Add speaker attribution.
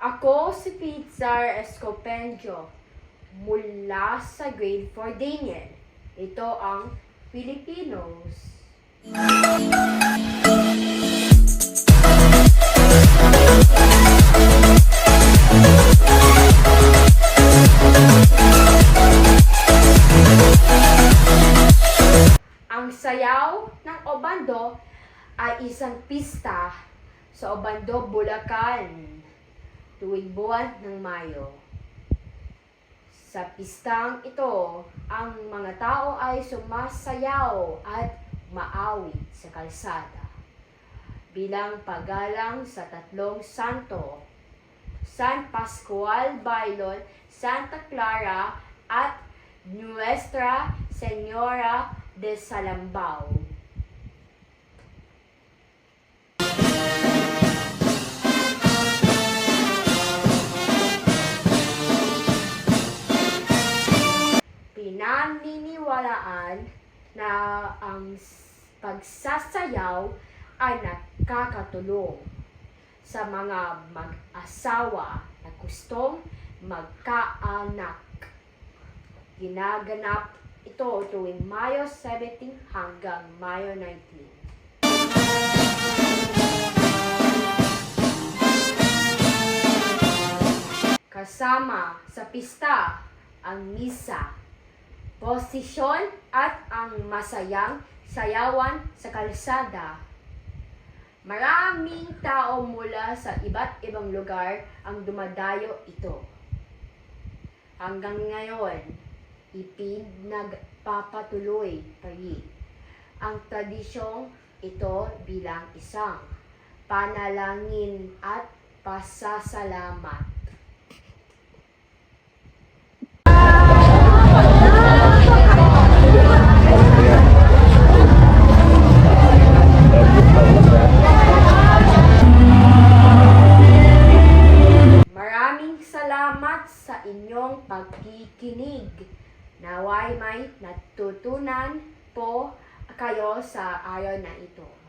Speaker 1: Ako si Pizar Escopendio mula sa grade 4 Daniel. Ito ang Filipinos. Ang sayaw ng Obando ay isang pista sa Obando, Bulacan tuwing buwan ng Mayo. Sa pistang ito, ang mga tao ay sumasayaw at maawit sa kalsada bilang paggalang sa tatlong santo: San Pascual Bailon, Santa Clara at Nuestra Señora de Salambao. Pinaniniwalaan na ang pagsasayaw ay nakakatulong sa mga mag-asawa na gustong magkaanak. Ginaganap ito tuwing Mayo 17 hanggang Mayo 19. Kasama sa pista ang misa, posisyon at ang masayang sayawan sa kalsada. Maraming tao mula sa iba't ibang lugar ang dumadayo ito. Hanggang ngayon, ipinagpapatuloy pa rin ang tradisyong ito bilang isang panalangin at pasasalamat. Maraming salamat sa inyong pagkikinig. Naway may natutunan po kayo sa araw na ito.